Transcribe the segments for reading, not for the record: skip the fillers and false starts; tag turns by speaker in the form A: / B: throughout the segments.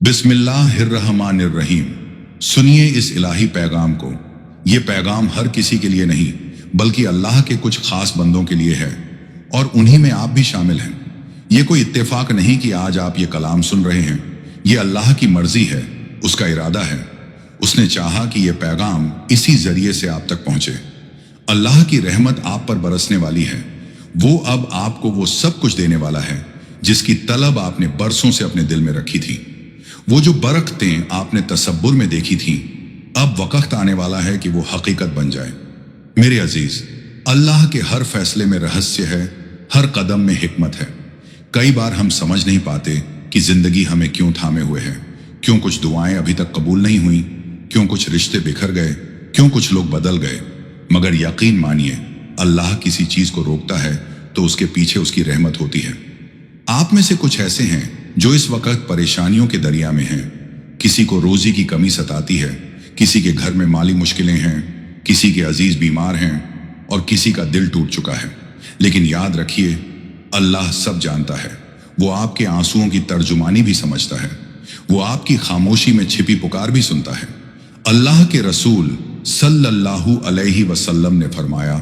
A: बिस्मिल्लाहिर्रहमानिर्रहीम। सुनिए इस इलाही पैगाम को। ये पैगाम हर किसी के लिए नहीं बल्कि अल्लाह के कुछ खास बंदों के लिए है और उन्हीं में आप भी शामिल हैं। ये कोई इत्तेफाक नहीं कि आज आप ये कलाम सुन रहे हैं। ये अल्लाह की मर्जी है, उसका इरादा है। उसने चाहा कि ये पैगाम इसी जरिए से आप तक पहुंचे। अल्लाह की रहमत आप पर बरसने वाली है। वो अब आपको वो सब कुछ देने वाला है जिसकी तलब आपने बरसों से अपने दिल में रखी थी। वो जो बरकतें आपने तसब्बुर में देखी थी, अब वक्त आने वाला है कि वो हकीकत बन जाए। मेरे अजीज, अल्लाह के हर फैसले में रहस्य है, हर कदम में हिकमत है। कई बार हम समझ नहीं पाते कि जिंदगी हमें क्यों थामे हुए है, क्यों कुछ दुआएं अभी तक कबूल नहीं हुई, क्यों कुछ रिश्ते बिखर गए, क्यों कुछ लोग बदल गए। मगर यकीन मानिए, अल्लाह किसी चीज को रोकता है तो उसके पीछे उसकी रहमत होती है। आप में से कुछ ऐसे हैं जो इस वक्त परेशानियों के दरिया में हैं। किसी को रोजी की कमी सताती है, किसी के घर में माली मुश्किलें हैं, किसी के अजीज बीमार हैं और किसी का दिल टूट चुका है। लेकिन याद रखिए, अल्लाह सब जानता है। वो आपके आंसुओं की तर्जुमानी भी समझता है। वो आपकी खामोशी में छिपी पुकार भी सुनता है। अल्लाह के रसूल सल्लल्लाहु अलैहि वसल्लम ने फरमाया,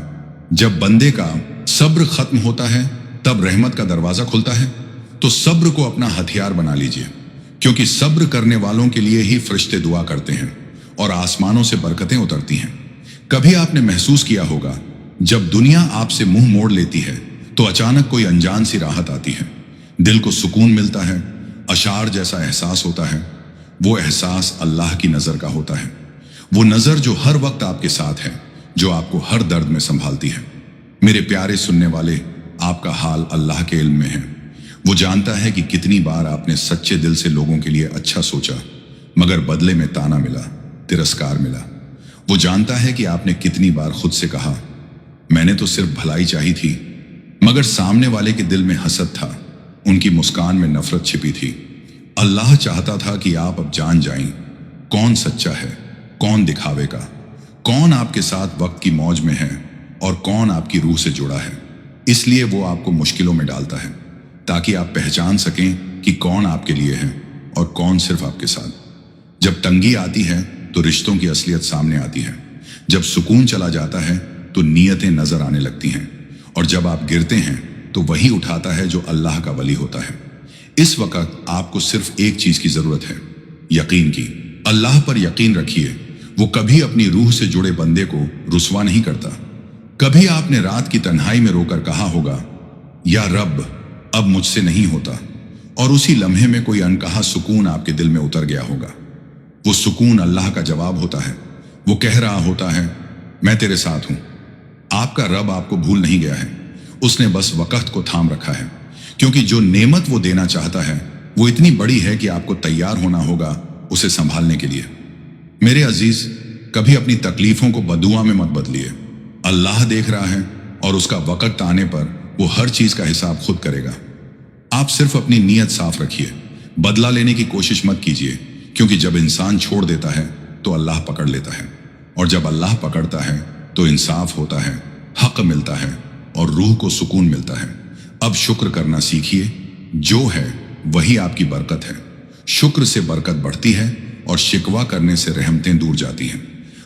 A: जब बंदे का सब्र खत्म होता है तब रहमत का दरवाजा खुलता है। तो सब्र को अपना हथियार बना लीजिए, क्योंकि सब्र करने वालों के लिए ही फरिश्ते दुआ करते हैं और आसमानों से बरकतें उतरती हैं। कभी आपने महसूस किया होगा, जब दुनिया आपसे मुंह मोड़ लेती है तो अचानक कोई अनजान सी राहत आती है, दिल को सुकून मिलता है, अशार जैसा एहसास होता है। वो एहसास अल्लाह की नजर का होता है। वो नजर जो हर वक्त आपके साथ है, जो आपको हर दर्द में संभालती है। मेरे प्यारे सुनने वाले, आपका हाल अल्लाह के इल्म में है। वो जानता है कि कितनी बार आपने सच्चे दिल से लोगों के लिए अच्छा सोचा, मगर बदले में ताना मिला, तिरस्कार मिला। वो जानता है कि आपने कितनी बार खुद से कहा, मैंने तो सिर्फ भलाई चाही थी, मगर सामने वाले के दिल में हसद था, उनकी मुस्कान में नफरत छिपी थी। अल्लाह चाहता था कि आप अब जान जाएं कौन सच्चा है, कौन दिखावे का, कौन आपके साथ वक्त की मौज में है और कौन आपकी रूह से जुड़ा है। इसलिए वो आपको मुश्किलों में डालता है, ताकि आप पहचान सकें कि कौन आपके लिए है और कौन सिर्फ आपके साथ। जब तंगी आती है तो रिश्तों की असलियत सामने आती है। जब सुकून चला जाता है तो नीयतें नजर आने लगती हैं, और जब आप गिरते हैं तो वही उठाता है जो अल्लाह का वली होता है। इस वक्त आपको सिर्फ एक चीज की जरूरत है, यकीन की। अल्लाह पर यकीन रखिए। वो कभी अपनी रूह से जुड़े बंदे को रुसवा नहीं करता। कभी आपने रात की तन्हाई में रोकर कहा होगा, या रब अब मुझसे नहीं होता, और उसी लम्हे में कोई अनकहा सुकून आपके दिल में उतर गया होगा। वो सुकून अल्लाह का जवाब होता है। वो कह रहा होता है, मैं तेरे साथ हूं। आपका रब आपको भूल नहीं गया है, उसने बस वक्त को थाम रखा है, क्योंकि जो नेमत वो देना चाहता है वो इतनी बड़ी है कि आपको तैयार होना होगा उसे संभालने के लिए। मेरे अजीज, कभी अपनी तकलीफों को बदुआ में मत बदलिए। अल्लाह देख रहा है और उसका वक्त आने पर वो हर चीज का हिसाब खुद करेगा। आप सिर्फ अपनी नीयत साफ रखिए, बदला लेने की कोशिश मत कीजिए, क्योंकि जब इंसान छोड़ देता है तो अल्लाह पकड़ लेता है, और जब अल्लाह पकड़ता है तो इंसाफ होता है, हक मिलता है और रूह को सुकून मिलता है। अब शुक्र करना सीखिए। जो है वही आपकी बरकत है। शुक्र से बरकत बढ़ती है और शिकवा करने से रहमतें दूर जाती हैं।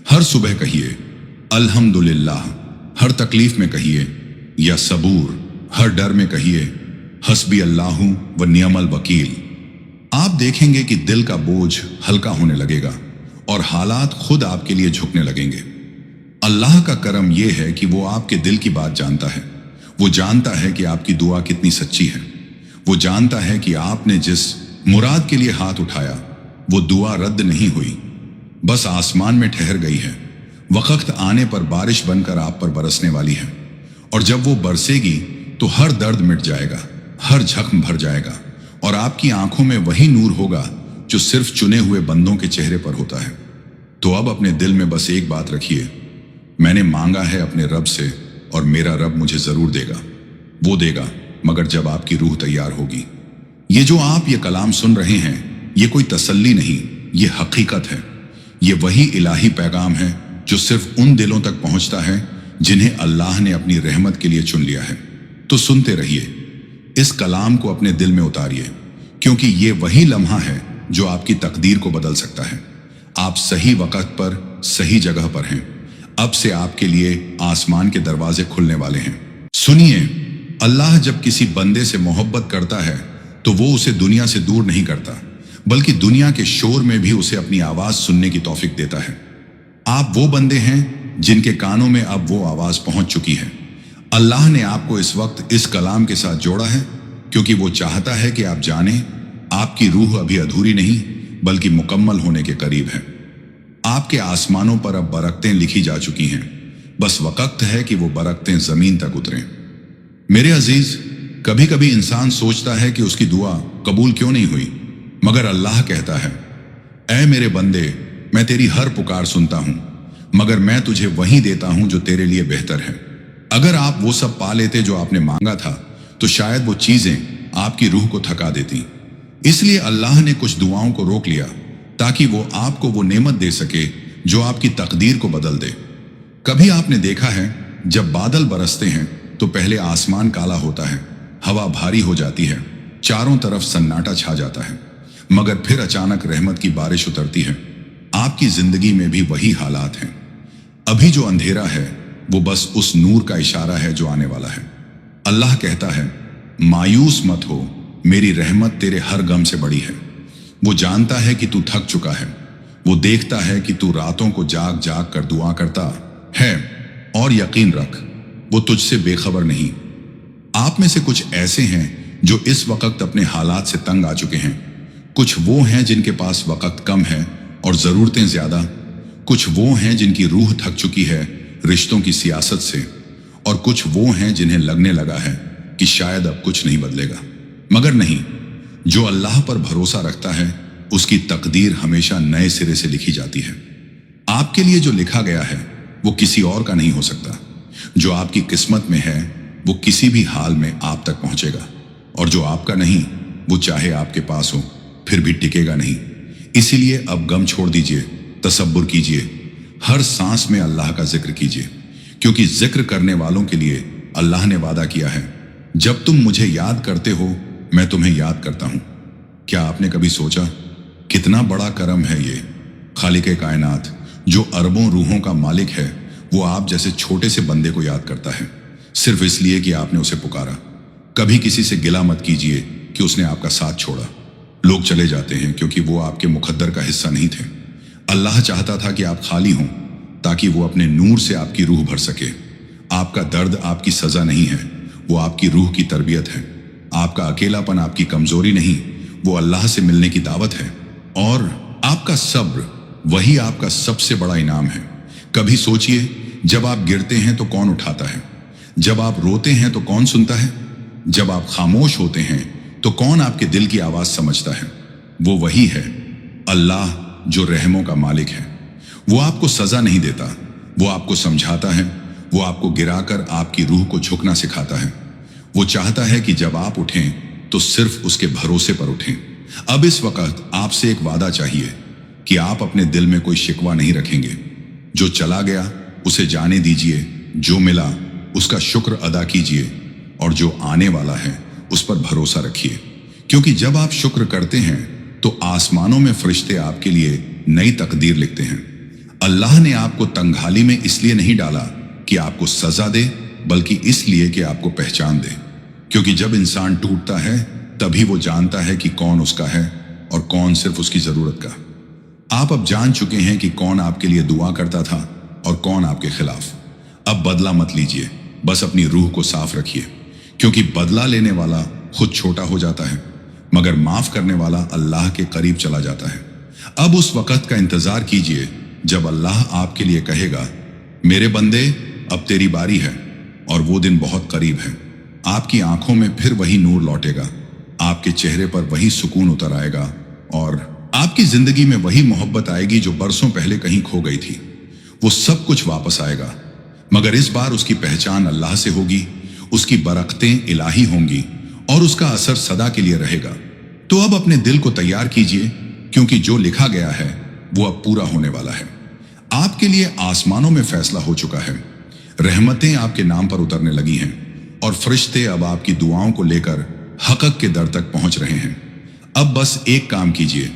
A: हर सुबह कहिए अल्हम्दुलिल्लाह, हर तकलीफ में कहिए या सबूर, हर डर में कहिए हस्बी अल्लाहु व नियमल वकील। आप देखेंगे कि दिल का बोझ हल्का होने लगेगा और हालात खुद आपके लिए झुकने लगेंगे। अल्लाह का करम यह है कि वो आपके दिल की बात जानता है। वो जानता है कि आपकी दुआ कितनी सच्ची है। वो जानता है कि आपने जिस मुराद के लिए हाथ उठाया वो दुआ रद्द नहीं हुई, बस आसमान में ठहर गई है। वक्त आने पर बारिश बनकर आप पर बरसने वाली है, और जब वो बरसेगी तो हर दर्द मिट जाएगा, हर जख्म भर जाएगा, और आपकी आंखों में वही नूर होगा जो सिर्फ चुने हुए बंदों के चेहरे पर होता है। तो अब अपने दिल में बस एक बात रखिए, मैंने मांगा है अपने रब से और मेरा रब मुझे जरूर देगा। वो देगा, मगर जब आपकी रूह तैयार होगी। ये जो आप ये कलाम सुन रहे हैं, ये कोई तसल्ली नहीं, ये हकीकत है। ये वही इलाही पैगाम है जो सिर्फ उन दिलों तक पहुंचता है जिन्हें अल्लाह ने अपनी रहमत के लिए चुन लिया है। तो सुनते रहिए, इस कलाम को अपने दिल में उतारिए, क्योंकि ये वही लम्हा है जो आपकी तकदीर को बदल सकता है। आप सही वक्त पर सही जगह पर हैं। अब से आपके लिए आसमान के दरवाजे खुलने वाले हैं। सुनिए, अल्लाह जब किसी बंदे से मोहब्बत करता है तो वो उसे दुनिया से दूर नहीं करता, बल्कि दुनिया के शोर में भी उसे अपनी आवाज सुनने की तौफीक देता है। आप वो बंदे हैं जिनके कानों में अब वो आवाज पहुंच चुकी है। अल्लाह ने आपको इस वक्त इस कलाम के साथ जोड़ा है क्योंकि वो चाहता है कि आप जानें आपकी रूह अभी अधूरी नहीं बल्कि मुकम्मल होने के करीब है। आपके आसमानों पर अब बरकतें लिखी जा चुकी हैं, बस वक्त है कि वो बरकतें जमीन तक उतरें। मेरे अजीज, कभी कभी इंसान सोचता है कि उसकी दुआ कबूल क्यों नहीं हुई, मगर अल्लाह कहता है, ऐ मेरे बंदे, मैं तेरी हर पुकार सुनता हूं, मगर मैं तुझे वही देता हूं जो तेरे लिए बेहतर है। अगर आप वो सब पा लेते जो आपने मांगा था तो शायद वो चीजें आपकी रूह को थका देती। इसलिए अल्लाह ने कुछ दुआओं को रोक लिया ताकि वो आपको वो नेमत दे सके जो आपकी तकदीर को बदल दे। कभी आपने देखा है जब बादल बरसते हैं तो पहले आसमान काला होता है, हवा भारी हो जाती है, चारों तरफ सन्नाटा छा जाता है, मगर फिर अचानक रहमत की बारिश उतरती है। आपकी जिंदगी में भी वही हालात हैं। अभी जो अंधेरा है वो बस उस नूर का इशारा है जो आने वाला है। अल्लाह कहता है, मायूस मत हो, मेरी रहमत तेरे हर गम से बड़ी है। वो जानता है कि तू थक चुका है, वो देखता है कि तू रातों को जाग जाग कर दुआ करता है, और यकीन रख वो तुझसे बेखबर नहीं। आप में से कुछ ऐसे हैं जो इस वक्त अपने हालात से तंग आ चुके हैं। कुछ वो हैं जिनके पास वक्त कम है और जरूरतें ज्यादा। कुछ वो हैं जिनकी रूह थक चुकी है रिश्तों की सियासत से, और कुछ वो हैं जिन्हें लगने लगा है कि शायद अब कुछ नहीं बदलेगा। मगर नहीं, जो अल्लाह पर भरोसा रखता है उसकी तकदीर हमेशा नए सिरे से लिखी जाती है। आपके लिए जो लिखा गया है वो किसी और का नहीं हो सकता। जो आपकी किस्मत में है वो किसी भी हाल में आप तक पहुंचेगा, और जो आपका नहीं वो चाहे आपके पास हो फिर भी टिकेगा नहीं। इसीलिए अब गम छोड़ दीजिए, तसब्बुर कीजिए, हर सांस में अल्लाह का जिक्र कीजिए, क्योंकि जिक्र करने वालों के लिए अल्लाह ने वादा किया है, जब तुम मुझे याद करते हो मैं तुम्हें याद करता हूं। क्या आपने कभी सोचा कितना बड़ा करम है ये? खालिक कायनात जो अरबों रूहों का मालिक है वो आप जैसे छोटे से बंदे को याद करता है, सिर्फ इसलिए कि आपने उसे पुकारा। कभी किसी से गिला मत कीजिए कि उसने आपका साथ छोड़ा। लोग चले जाते हैं क्योंकि वो आपके मुकद्दर का हिस्सा नहीं थे। अल्लाह चाहता था कि आप खाली हों ताकि वो अपने नूर से आपकी रूह भर सके। आपका दर्द आपकी सजा नहीं है, वो आपकी रूह की तरबियत है। आपका अकेलापन आपकी कमजोरी नहीं, वो अल्लाह से मिलने की दावत है। और आपका सब्र वही आपका सबसे बड़ा इनाम है। कभी सोचिए, जब आप गिरते हैं तो कौन उठाता है? जब आप रोते हैं तो कौन सुनता है? जब आप खामोश होते हैं तो कौन आपके दिल की आवाज समझता है? वो वही है अल्लाह जो रहमों का मालिक है। वो आपको सजा नहीं देता, वो आपको समझाता है, वो आपको गिराकर आपकी रूह को झुकना सिखाता है। वो चाहता है कि जब आप उठें तो सिर्फ उसके भरोसे पर उठें। अब इस वक्त आपसे एक वादा चाहिए कि आप अपने दिल में कोई शिकवा नहीं रखेंगे। जो चला गया उसे जाने दीजिए, जो मिला उसका शुक्र अदा कीजिए, और जो आने वाला है उस पर भरोसा रखिए, क्योंकि जब आप शुक्र करते हैं तो आसमानों में फरिश्ते आपके लिए नई तकदीर लिखते हैं। अल्लाह ने आपको तंगहाली में इसलिए नहीं डाला कि आपको सजा दे, बल्कि इसलिए कि आपको पहचान दे, क्योंकि जब इंसान टूटता है तभी वो जानता है कि कौन उसका है और कौन सिर्फ उसकी जरूरत का। आप अब जान चुके हैं कि कौन आपके लिए दुआ करता था और कौन आपके खिलाफ। अब बदला मत लीजिए, बस अपनी रूह को साफ रखिए, क्योंकि बदला लेने वाला खुद छोटा हो जाता है, मगर माफ करने वाला अल्लाह के करीब चला जाता है। अब उस वक्त का इंतजार कीजिए जब अल्लाह आपके लिए कहेगा, मेरे बंदे अब तेरी बारी है, और वो दिन बहुत करीब है। आपकी आंखों में फिर वही नूर लौटेगा, आपके चेहरे पर वही सुकून उतर आएगा, और आपकी जिंदगी में वही मोहब्बत आएगी जो बरसों पहले कहीं खो गई थी। वो सब कुछ वापस आएगा, मगर इस बार उसकी पहचान अल्लाह से होगी, उसकी बरकतें इलाही होंगी, और उसका असर सदा के लिए रहेगा। तो अब अपने दिल को तैयार कीजिए, क्योंकि जो लिखा गया है वो अब पूरा होने वाला है। आपके लिए आसमानों में फैसला हो चुका है, रहमतें आपके नाम पर उतरने लगी हैं, और फरिश्ते अब आपकी दुआओं को लेकर हक़ के दर तक पहुंच रहे हैं। अब बस एक काम कीजिए,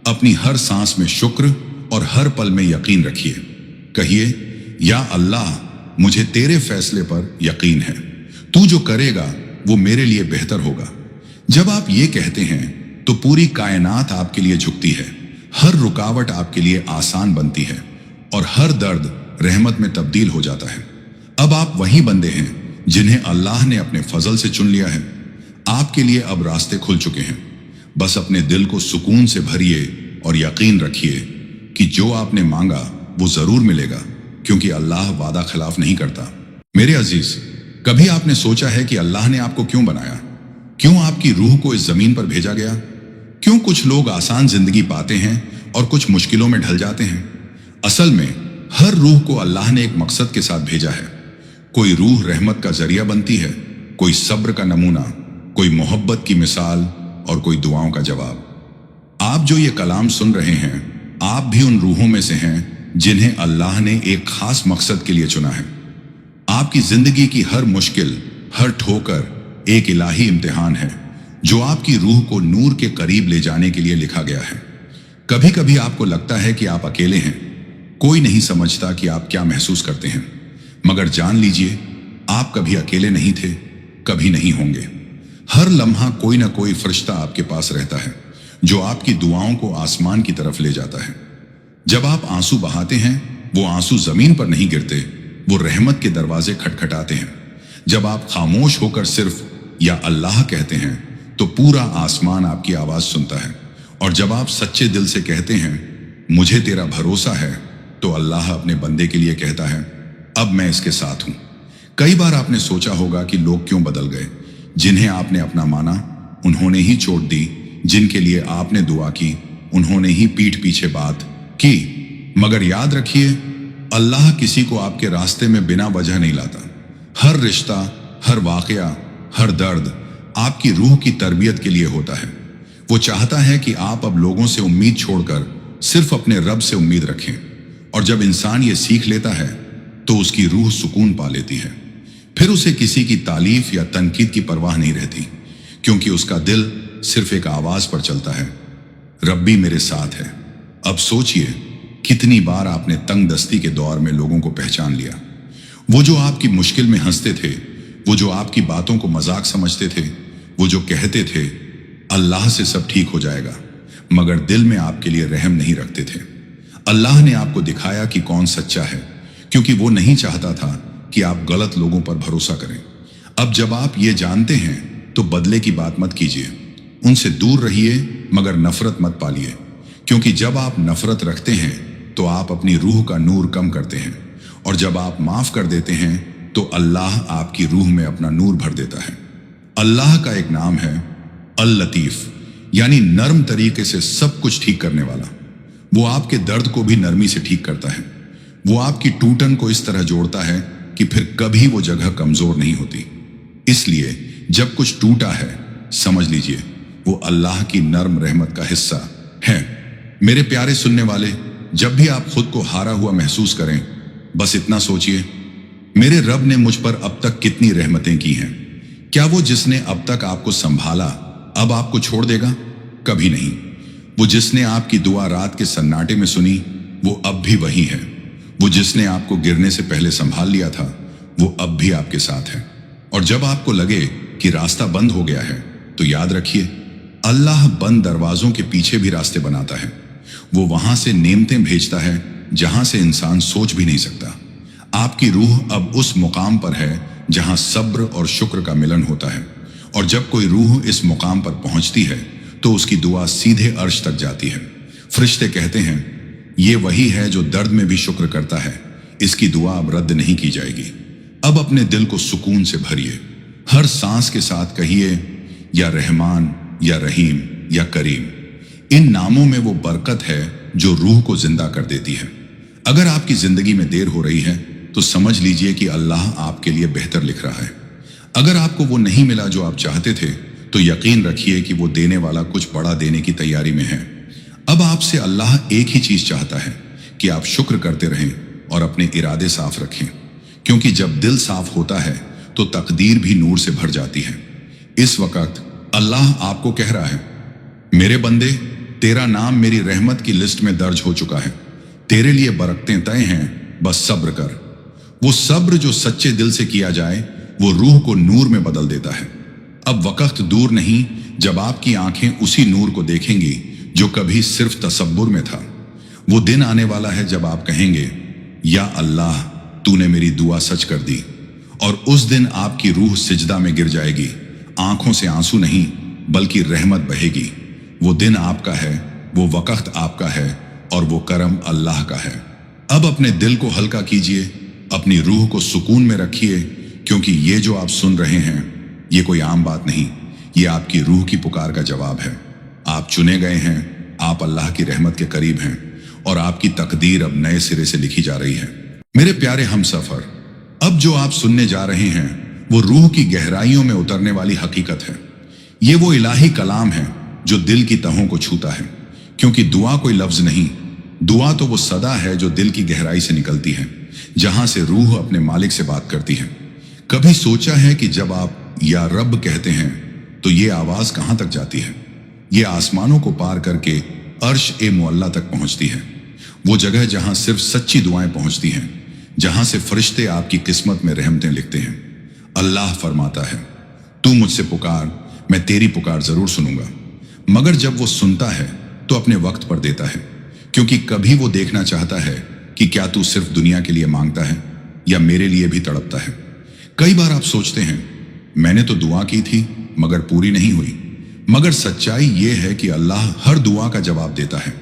A: अपनी हर सांस में शुक्र और हर पल में यकीन रखिए। कहिए, या अल्लाह, मुझे तेरे फैसले पर यकीन है, तू जो करेगा वो मेरे लिए बेहतर होगा। जब आप ये कहते हैं तो पूरी कायनात आपके लिए झुकती है, हर रुकावट आपके लिए आसान बनती है और हर दर्द रहमत में तब्दील हो जाता है। अब आप वही बंदे हैं जिन्हें अल्लाह ने अपने फजल से चुन लिया है। आपके लिए अब रास्ते खुल चुके हैं। बस अपने दिल को सुकून से भरिए और यकीन रखिए कि जो आपने मांगा वो जरूर मिलेगा, क्योंकि अल्लाह वादा खिलाफ नहीं करता। मेरे अजीज, कभी आपने सोचा है कि अल्लाह ने आपको क्यों बनाया? क्यों आपकी रूह को इस जमीन पर भेजा गया? क्यों कुछ लोग आसान जिंदगी पाते हैं और कुछ मुश्किलों में ढल जाते हैं? असल में हर रूह को अल्लाह ने एक मकसद के साथ भेजा है। कोई रूह रहमत का जरिया बनती है, कोई सब्र का नमूना, कोई मोहब्बत की मिसाल और कोई दुआओं का जवाब। आप जो ये कलाम सुन रहे हैं, आप भी उन रूहों में से हैं जिन्हें अल्लाह ने एक खास मकसद के लिए चुना है। आपकी जिंदगी की हर मुश्किल, हर ठोकर एक इलाही इम्तिहान है जो आपकी रूह को नूर के करीब ले जाने के लिए लिखा गया है। कभी कभी आपको लगता है कि आप अकेले हैं, कोई नहीं समझता कि आप क्या महसूस करते हैं, मगर जान लीजिए, आप कभी अकेले नहीं थे, कभी नहीं होंगे। हर लम्हा कोई ना कोई फरिश्ता आपके पास रहता है जो आपकी दुआओं को आसमान की तरफ ले जाता है। जब आप आंसू बहाते हैं, वो आंसू जमीन पर नहीं गिरते, वो रहमत के दरवाजे खटखटाते हैं। जब आप खामोश होकर सिर्फ या अल्लाह कहते हैं तो पूरा आसमान आपकी आवाज सुनता है। और जब आप सच्चे दिल से कहते हैं, मुझे तेरा भरोसा है, तो अल्लाह अपने बंदे के लिए कहता है, अब मैं इसके साथ हूं। कई बार आपने सोचा होगा कि लोग क्यों बदल गए। जिन्हें आपने अपना माना, उन्होंने ही चोट दी। जिनके लिए आपने दुआ की, उन्होंने ही पीठ पीछे बात की। मगर याद रखिए, अल्लाह किसी को आपके रास्ते में बिना वजह नहीं लाता। हर रिश्ता, हर वाकया, हर दर्द आपकी रूह की तरबियत के लिए होता है। वो चाहता है कि आप अब लोगों से उम्मीद छोड़कर सिर्फ अपने रब से उम्मीद रखें। और जब इंसान ये सीख लेता है तो उसकी रूह सुकून पा लेती है। फिर उसे किसी की तारीफ या तनकीद की परवाह नहीं रहती, क्योंकि उसका दिल सिर्फ एक आवाज पर चलता है, रब्बी मेरे साथ है। अब सोचिए, कितनी बार आपने तंग दस्ती के दौर में लोगों को पहचान लिया। वो जो आपकी मुश्किल में हंसते थे, वो जो आपकी बातों को मजाक समझते थे, वो जो कहते थे अल्लाह से सब ठीक हो जाएगा, मगर दिल में आपके लिए रहम नहीं रखते थे। अल्लाह ने आपको दिखाया कि कौन सच्चा है, क्योंकि वो नहीं चाहता था कि आप गलत लोगों पर भरोसा करें। अब जब आप ये जानते हैं तो बदले की बात मत कीजिए। उनसे दूर रहिए, मगर नफरत मत पालिए, क्योंकि जब आप नफरत रखते हैं तो आप अपनी रूह का नूर कम करते हैं। और जब आप माफ कर देते हैं तो अल्लाह आपकी रूह में अपना नूर भर देता है। अल्लाह का एक नाम है अल लतीफ, यानी नर्म तरीके से सब कुछ ठीक करने वाला। वो आपके दर्द को भी नरमी से ठीक करता है। वो आपकी टूटन को इस तरह जोड़ता है कि फिर कभी वो जगह कमजोर नहीं होती। इसलिए जब कुछ टूटा है, समझ लीजिए वो अल्लाह की नर्म रहमत का हिस्सा है। मेरे प्यारे सुनने वाले, जब भी आप खुद को हारा हुआ महसूस करें, बस इतना सोचिए, मेरे रब ने मुझ पर अब तक कितनी रहमतें की हैं। क्या वो जिसने अब तक आपको संभाला अब आपको छोड़ देगा? कभी नहीं। वो जिसने आपकी दुआ रात के सन्नाटे में सुनी, वो अब भी वही है। वो जिसने आपको गिरने से पहले संभाल लिया था, वो अब भी आपके साथ है। और जब आपको लगे कि रास्ता बंद हो गया है, तो याद रखिए, अल्लाह बंद दरवाजों के पीछे भी रास्ते बनाता है। वो वहां से नेमतें भेजता है जहां से इंसान सोच भी नहीं सकता। आपकी रूह अब उस मुकाम पर है जहां सब्र और शुक्र का मिलन होता है। और जब कोई रूह इस मुकाम पर पहुंचती है तो उसकी दुआ सीधे अर्श तक जाती है। फरिश्ते कहते हैं, ये वही है जो दर्द में भी शुक्र करता है, इसकी दुआ अब रद्द नहीं की जाएगी। अब अपने दिल को सुकून से भरिए। हर सांस के साथ कहिए, या रहमान, या रहीम, या करीम। इन नामों में वो बरकत है जो रूह को जिंदा कर देती है। अगर आपकी जिंदगी में देर हो रही है तो समझ लीजिए कि अल्लाह आपके लिए बेहतर लिख रहा है। अगर आपको वो नहीं मिला जो आप चाहते थे, तो यकीन रखिए कि वो देने वाला कुछ बड़ा देने की तैयारी में है। अब आपसे अल्लाह एक ही चीज चाहता है कि आप शुक्र करते रहें और अपने इरादे साफ रखें, क्योंकि जब दिल साफ होता है तो तकदीर भी नूर से भर जाती है। इस वक्त अल्लाह आपको कह रहा है, मेरे बंदे, तेरा नाम मेरी रहमत की लिस्ट में दर्ज हो चुका है। तेरे लिए बरकतें तय हैं, बस सब्र कर। वो सब्र जो सच्चे दिल से किया जाए वो रूह को नूर में बदल देता है। अब वक्त दूर नहीं जब आपकी आंखें उसी नूर को देखेंगी जो कभी सिर्फ तसब्बुर में था। वो दिन आने वाला है जब आप कहेंगे, या अल्लाह तूने मेरी दुआ सच कर दी। और उस दिन आपकी रूह सिजदा में गिर जाएगी, आंखों से आंसू नहीं बल्कि रहमत बहेगी। वो दिन आपका है, वो वक्त आपका है और वो करम अल्लाह का है। अब अपने दिल को हल्का कीजिए, अपनी रूह को सुकून में रखिए, क्योंकि ये जो आप सुन रहे हैं ये कोई आम बात नहीं, ये आपकी रूह की पुकार का जवाब है। आप चुने गए हैं, आप अल्लाह की रहमत के करीब हैं और आपकी तकदीर अब नए सिरे से लिखी जा रही है। मेरे प्यारे हमसफर, अब जो आप सुनने जा रहे हैं वो रूह की गहराइयों में उतरने वाली हकीकत है। ये वो इलाही कलाम है जो दिल की तहों को छूता है, क्योंकि दुआ कोई लफ्ज नहीं, दुआ तो वो सदा है जो दिल की गहराई से निकलती है, जहां से रूह अपने मालिक से बात करती है। कभी सोचा है कि जब आप या रब कहते हैं तो ये आवाज कहां तक जाती है? ये आसमानों को पार करके अर्श ए मुअल्ला तक पहुंचती है, वो जगह जहां सिर्फ सच्ची दुआएं पहुंचती हैं, जहां से फरिश्ते आपकी किस्मत में रहमतें लिखते हैं। अल्लाह फरमाता है, तू मुझसे पुकार, मैं तेरी पुकार जरूर सुनूंगा। मगर जब वो सुनता है तो अपने वक्त पर देता है, क्योंकि कभी वो देखना चाहता है कि क्या तू सिर्फ दुनिया के लिए मांगता है या मेरे लिए भी तड़पता है। कई बार आप सोचते हैं, मैंने तो दुआ की थी मगर पूरी नहीं हुई। मगर सच्चाई ये है कि अल्लाह हर दुआ का जवाब देता है,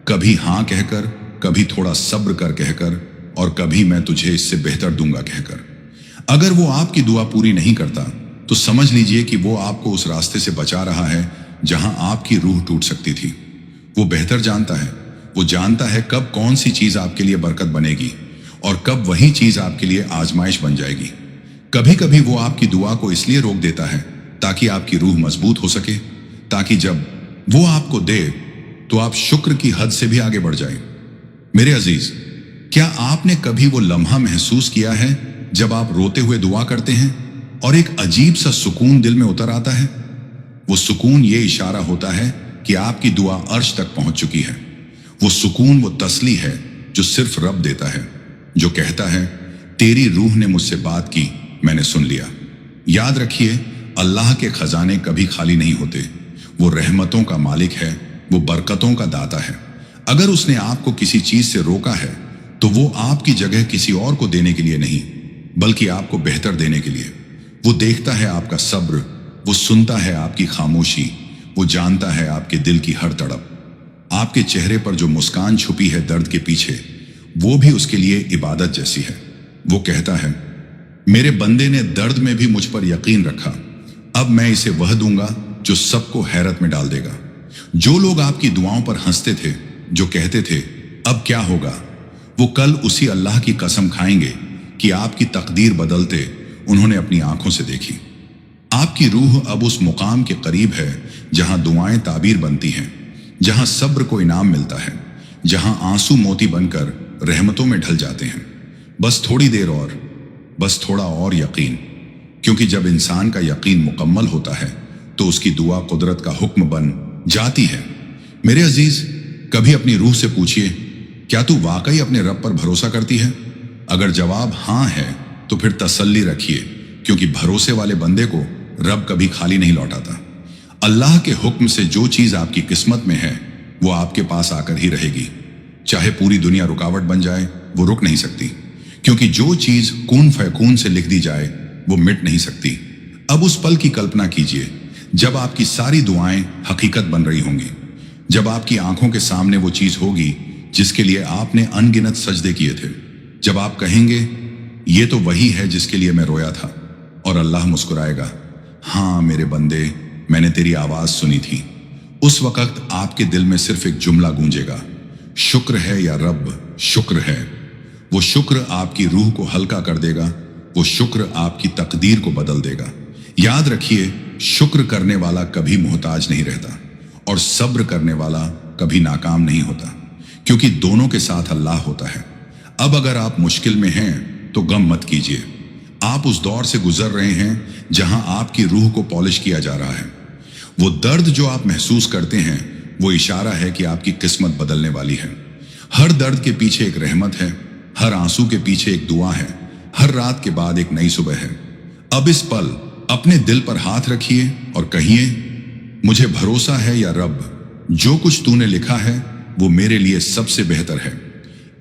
A: कभी हां कहकर, कभी थोड़ा सब्र कर कहकर, और कभी मैं तुझे इससे बेहतर दूंगा कहकर। अगर वो आपकी दुआ पूरी नहीं करता तो समझ लीजिए कि वो आपको उस रास्ते से बचा रहा है जहां आपकी रूह टूट सकती थी। वो बेहतर जानता है, वो जानता है कब कौन सी चीज आपके लिए बरकत बनेगी और कब वही चीज आपके लिए आजमाइश बन जाएगी। कभी कभी वो आपकी दुआ को इसलिए रोक देता है ताकि आपकी रूह मजबूत हो सके, ताकि जब वो आपको दे तो आप शुक्र की हद से भी आगे बढ़ जाएं। मेरे अजीज, क्या आपने कभी वो लम्हा महसूस किया है जब आप रोते हुए दुआ करते हैं और एक अजीब सा सुकून दिल में उतर आता है? वो सुकून ये इशारा होता है कि आपकी दुआ अर्श तक पहुंच चुकी है। वो सुकून, वो तसली है जो सिर्फ रब देता है, जो कहता है, तेरी रूह ने मुझसे बात की, मैंने सुन लिया। याद रखिए, अल्लाह के खजाने कभी खाली नहीं होते। वो रहमतों का मालिक है, वो बरकतों का दाता है। अगर उसने आपको किसी चीज से रोका है तो वो आपकी जगह किसी और को देने के लिए नहीं, बल्कि आपको बेहतर देने के लिए। वो देखता है आपका सब्र, वो सुनता है आपकी खामोशी, वो जानता है आपके दिल की हर तड़प। आपके चेहरे पर जो मुस्कान छुपी है दर्द के पीछे, वो भी उसके लिए इबादत जैसी है। वो कहता है, मेरे बंदे ने दर्द में भी मुझ पर यकीन रखा, अब मैं इसे वह दूंगा जो सबको हैरत में डाल देगा। जो लोग आपकी दुआओं पर हंसते थे, जो कहते थे अब क्या होगा, वो कल उसी अल्लाह की कसम खाएंगे कि आपकी तकदीर बदलते उन्होंने अपनी आंखों से देखी। आपकी रूह अब उस मुकाम के करीब है जहां दुआएं ताबीर बनती हैं, जहां सब्र को इनाम मिलता है, जहां आंसू मोती बनकर रहमतों में ढल जाते हैं। बस थोड़ी देर और, बस थोड़ा और यकीन, क्योंकि जब इंसान का यकीन मुकम्मल होता है तो उसकी दुआ कुदरत का हुक्म बन जाती है। मेरे अजीज, कभी अपनी रूह से पूछिए, क्या तू वाकई अपने रब पर भरोसा करती है? अगर जवाब हां है तो फिर तसल्ली रखिए, क्योंकि भरोसे वाले बंदे को रब कभी खाली नहीं लौटाता। अल्लाह के हुक्म से जो चीज आपकी किस्मत में है वो आपके पास आकर ही रहेगी। चाहे पूरी दुनिया रुकावट बन जाए, वो रुक नहीं सकती, क्योंकि जो चीज कून फयकून से लिख दी जाए वो मिट नहीं सकती। अब उस पल की कल्पना कीजिए जब आपकी सारी दुआएं हकीकत बन रही होंगी, जब आपकी आंखों के सामने वो चीज होगी जिसके लिए आपने अनगिनत सजदे किए थे, जब आप कहेंगे ये तो वही है जिसके लिए मैं रोया था, और अल्लाह मुस्कुराएगा, हाँ मेरे बंदे, मैंने तेरी आवाज सुनी थी। उस वक्त आपके दिल में सिर्फ एक जुमला गूंजेगा, शुक्र है या रब, शुक्र है। वो शुक्र आपकी रूह को हल्का कर देगा, वो शुक्र आपकी तकदीर को बदल देगा। याद रखिए, शुक्र करने वाला कभी मोहताज नहीं रहता और सब्र करने वाला कभी नाकाम नहीं होता, क्योंकि दोनों के साथ अल्लाह होता है। अब अगर आप मुश्किल में हैं तो गम मत कीजिए। आप उस दौर से गुजर रहे हैं जहां आपकी रूह को पॉलिश किया जा रहा है। वो दर्द जो आप महसूस करते हैं वो इशारा है कि आपकी किस्मत बदलने वाली है। हर दर्द के पीछे एक रहमत है, हर आंसू के पीछे एक दुआ है, हर रात के बाद एक नई सुबह है। अब इस पल अपने दिल पर हाथ रखिए और कहिए, मुझे भरोसा है या रब, जो कुछ तूने लिखा है वो मेरे लिए सबसे बेहतर है।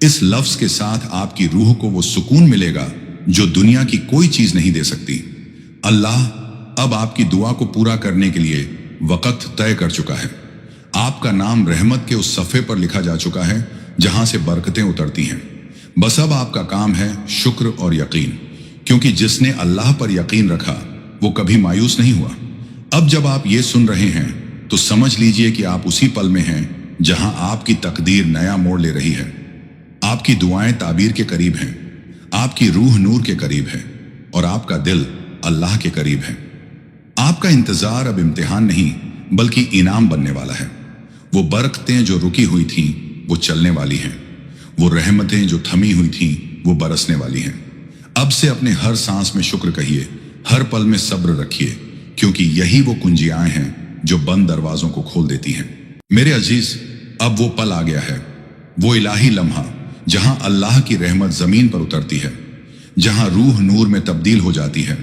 A: इस लफ्ज के साथ आपकी रूह को वो सुकून मिलेगा जो दुनिया की कोई चीज नहीं दे सकती। अल्लाह अब आपकी दुआ को पूरा करने के लिए वक्त तय कर चुका है। आपका नाम रहमत के उस सफ़े पर लिखा जा चुका है जहां से बरकतें उतरती हैं। बस अब आपका काम है शुक्र और यकीन, क्योंकि जिसने अल्लाह पर यकीन रखा वो कभी मायूस नहीं हुआ। अब जब आप ये सुन रहे हैं तो समझ लीजिए कि आप उसी पल में हैं जहां आपकी तकदीर नया मोड़ ले रही है। आपकी दुआएं ताबीर के करीब हैं, आपकी रूह नूर के करीब है और आपका दिल अल्लाह के करीब है। आपका इंतजार अब इम्तिहान नहीं बल्कि इनाम बनने वाला है। वो बरकतें जो रुकी हुई थीं वो चलने वाली हैं, वो रहमतें जो थमी हुई थीं वो बरसने वाली हैं। अब से अपने हर सांस में शुक्र कहिए, हर पल में सब्र रखिए, क्योंकि यही वो कुंजियां हैं जो बंद दरवाजों को खोल देती हैं। मेरे अजीज, अब वो पल आ गया है, वो इलाही लम्हा जहां अल्लाह की रहमत जमीन पर उतरती है, जहां रूह नूर में तब्दील हो जाती है,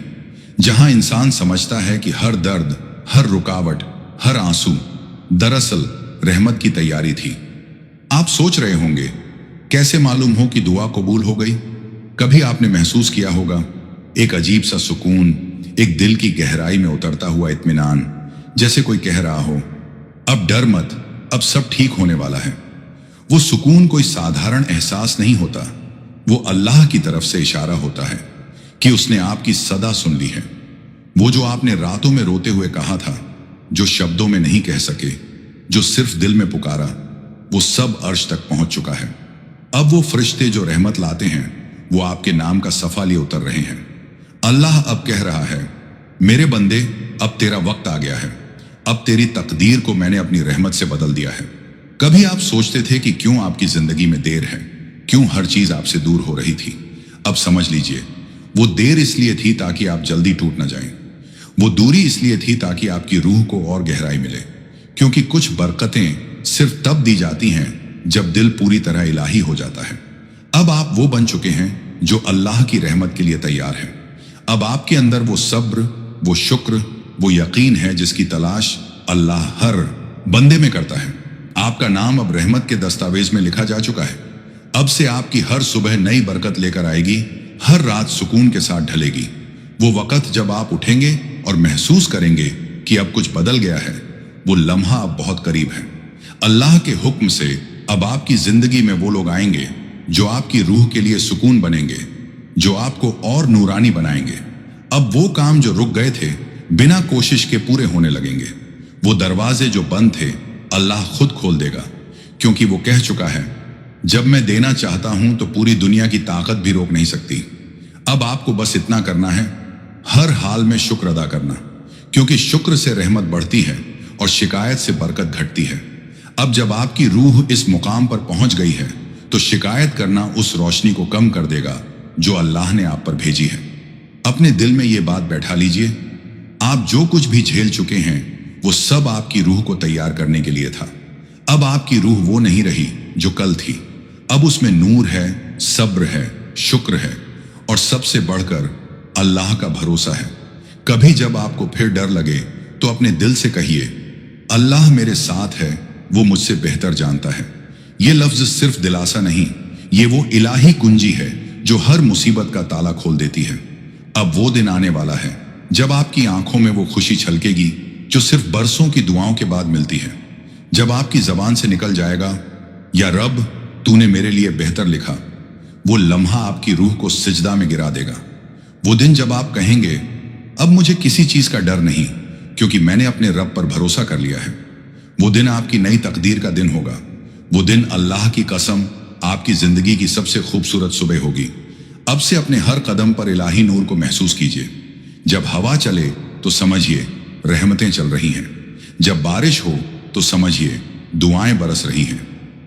A: जहां इंसान समझता है कि हर दर्द, हर रुकावट, हर आंसू दरअसल रहमत की तैयारी थी। आप सोच रहे होंगे, कैसे मालूम हो कि दुआ कबूल हो गई? कभी आपने महसूस किया होगा एक अजीब सा सुकून, एक दिल की गहराई में उतरता हुआ इत्मीनान, जैसे कोई कह रहा हो, अब डर मत, अब सब ठीक होने वाला है। वो सुकून कोई साधारण एहसास नहीं होता, वो अल्लाह की तरफ से इशारा होता है कि उसने आपकी सदा सुन ली है। वो जो आपने रातों में रोते हुए कहा था, जो शब्दों में नहीं कह सके, जो सिर्फ दिल में पुकारा, वो सब अर्श तक पहुंच चुका है। अब वो फरिश्ते जो रहमत लाते हैं वो आपके नाम का सफा लिए उतर रहे हैं। अल्लाह अब कह रहा है, मेरे बंदे, अब तेरा वक्त आ गया है, अब तेरी तकदीर को मैंने अपनी रहमत से बदल दिया है। कभी आप सोचते थे कि क्यों आपकी जिंदगी में देर है, क्यों हर चीज आपसे दूर हो रही थी। अब समझ लीजिए, वो देर इसलिए थी ताकि आप जल्दी टूट न जाएं। वो दूरी इसलिए थी ताकि आपकी रूह को और गहराई मिले, क्योंकि कुछ बरकतें सिर्फ तब दी जाती हैं जब दिल पूरी तरह इलाही हो जाता है। अब आप वो बन चुके हैं जो अल्लाह की रहमत के लिए तैयार है। अब आपके अंदर वो सब्र, वो शुक्र, वो यकीन है जिसकी तलाश अल्लाह हर बंदे में करता है। आपका नाम अब रहमत के दस्तावेज में लिखा जा चुका है। अब से आपकी हर सुबह नई बरकत लेकर आएगी, हर रात सुकून के साथ ढलेगी। वो वक्त जब आप उठेंगे और महसूस करेंगे कि अब कुछ बदल गया है, वो लम्हा अब बहुत करीब है। अल्लाह के हुक्म से अब आपकी जिंदगी में वो लोग आएंगे जो आपकी रूह के लिए सुकून बनेंगे, जो आपको और नूरानी बनाएंगे। अब वो काम जो रुक गए थे बिना कोशिश के पूरे होने लगेंगे। वो दरवाजे जो बंद थे अल्लाह खुद खोल देगा, क्योंकि वो कह चुका है, जब मैं देना चाहता हूं तो पूरी दुनिया की ताकत भी रोक नहीं सकती। अब आपको बस इतना करना है, हर हाल में शुक्र अदा करना, क्योंकि शुक्र से रहमत बढ़ती है और शिकायत से बरकत घटती है। अब जब आपकी रूह इस मुकाम पर पहुंच गई है तो शिकायत करना उस रोशनी को कम कर देगा जो अल्लाह ने आप पर भेजी है। अपने दिल में ये बात बैठा लीजिए, आप जो कुछ भी झेल चुके हैं वो सब आपकी रूह को तैयार करने के लिए था। अब आपकी रूह वो नहीं रही जो कल थी। अब उसमें नूर है, सब्र है, शुक्र है और सबसे बढ़कर अल्लाह का भरोसा है। कभी जब आपको फिर डर लगे तो अपने दिल से कहिए, अल्लाह मेरे साथ है, वो मुझसे बेहतर जानता है। ये लफ्ज सिर्फ दिलासा नहीं, ये वो इलाही कुंजी है जो हर मुसीबत का ताला खोल देती है। अब वो दिन आने वाला है जब आपकी आंखों में वो खुशी छलकेगी जो सिर्फ बरसों की दुआओं के बाद मिलती है। जब आपकी जबान से निकल जाएगा, या रब तूने मेरे लिए बेहतर लिखा, वो लम्हा आपकी रूह को सिजदा में गिरा देगा। वो दिन जब आप कहेंगे, अब मुझे किसी चीज का डर नहीं, क्योंकि मैंने अपने रब पर भरोसा कर लिया है। वो दिन आपकी नई तकदीर का दिन होगा। वो दिन अल्लाह की कसम आपकी जिंदगी की सबसे खूबसूरत सुबह होगी। अब से अपने हर कदम पर इलाही नूर को महसूस कीजिए। जब हवा चले तो समझिए रहमतें चल रही हैं। जब बारिश हो तो समझिए दुआएं बरस रही हैं।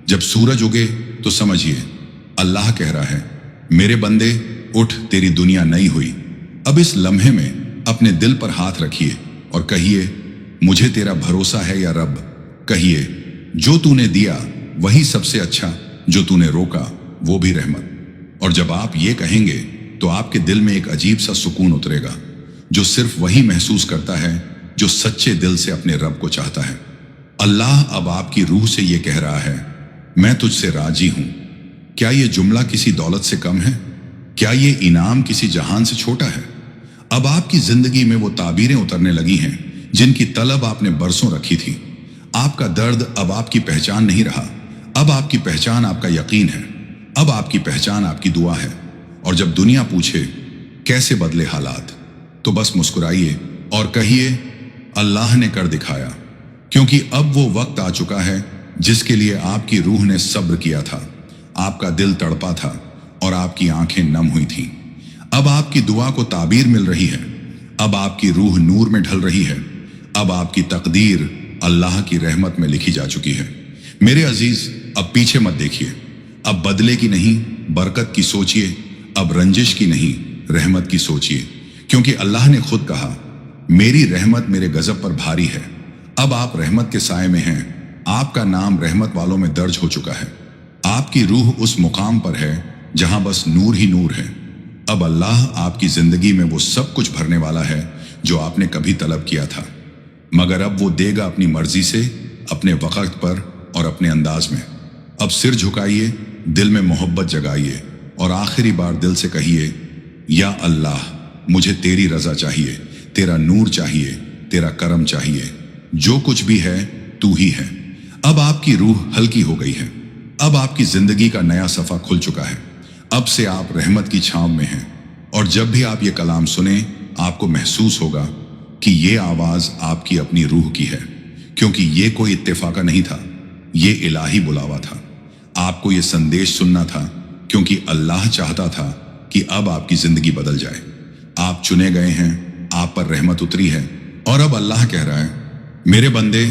A: जब सूरज उगे तो समझिए अल्लाह कह रहा है, मेरे बंदे उठ, तेरी दुनिया नई हुई। अब इस लम्हे में अपने दिल पर हाथ रखिए और कहिए, मुझे तेरा भरोसा है या रब। कहिए, जो तूने दिया वही सबसे अच्छा, जो तूने रोका वो भी रहमत। और जब आप ये कहेंगे तो आपके दिल में एक अजीब सा सुकून उतरेगा, जो सिर्फ वही महसूस करता है जो सच्चे दिल से अपने रब को चाहता है। अल्लाह अब आपकी रूह से ये कह रहा है, मैं तुझसे राजी हूं। क्या ये जुमला किसी दौलत से कम है? क्या ये इनाम किसी जहान से छोटा है? अब आपकी जिंदगी में वो ताबीरें उतरने लगी हैं जिनकी तलब आपने बरसों रखी थी। आपका दर्द अब आपकी पहचान नहीं रहा, अब आपकी पहचान आपका यकीन है, अब आपकी पहचान आपकी दुआ है। और जब दुनिया पूछे कैसे बदले हालात, तो बस मुस्कुराइए और कहिए अल्लाह ने कर दिखाया, क्योंकि अब वो वक्त आ चुका है जिसके लिए आपकी रूह ने सब्र किया था, आपका दिल तड़पा था और आपकी आंखें नम हुई थीं। अब आपकी दुआ को ताबीर मिल रही है, अब आपकी रूह नूर में ढल रही है, अब आपकी तकदीर अल्लाह की रहमत में लिखी जा चुकी है। मेरे अजीज, अब पीछे मत देखिए, अब बदले की नहीं बरकत की सोचिए, अब रंजिश की नहीं रहमत की सोचिए, क्योंकि अल्लाह ने खुद कहा, मेरी रहमत मेरे गजब पर भारी है। अब आप रहमत के साए में हैं, आपका नाम रहमत वालों में दर्ज हो चुका है। आपकी रूह उस मुकाम पर है जहां बस नूर ही नूर है। अब अल्लाह आपकी जिंदगी में वो सब कुछ भरने वाला है जो आपने कभी तलब किया था, मगर अब वो देगा अपनी मर्जी से, अपने वक्त पर और अपने अंदाज में। अब सिर झुकाइए, दिल में मोहब्बत जगाइए और आखिरी बार दिल से कहिए, या अल्लाह, मुझे तेरी रजा चाहिए, तेरा नूर चाहिए, तेरा करम चाहिए। जो कुछ भी है तू ही है। अब आपकी रूह हल्की हो गई है, अब आपकी जिंदगी का नया सफा खुल चुका है। अब से आप रहमत की छांव में हैं, और जब भी आप ये कलाम सुने आपको महसूस होगा कि ये आवाज आपकी अपनी रूह की है, क्योंकि ये कोई इत्तेफाका नहीं था, ये इलाही बुलावा था। आपको ये संदेश सुनना था क्योंकि अल्लाह चाहता था कि अब आपकी जिंदगी बदल जाए। आप चुने गए हैं, आप पर रहमत उतरी है, और अब अल्लाह कह रहा है, मेरे बंदे,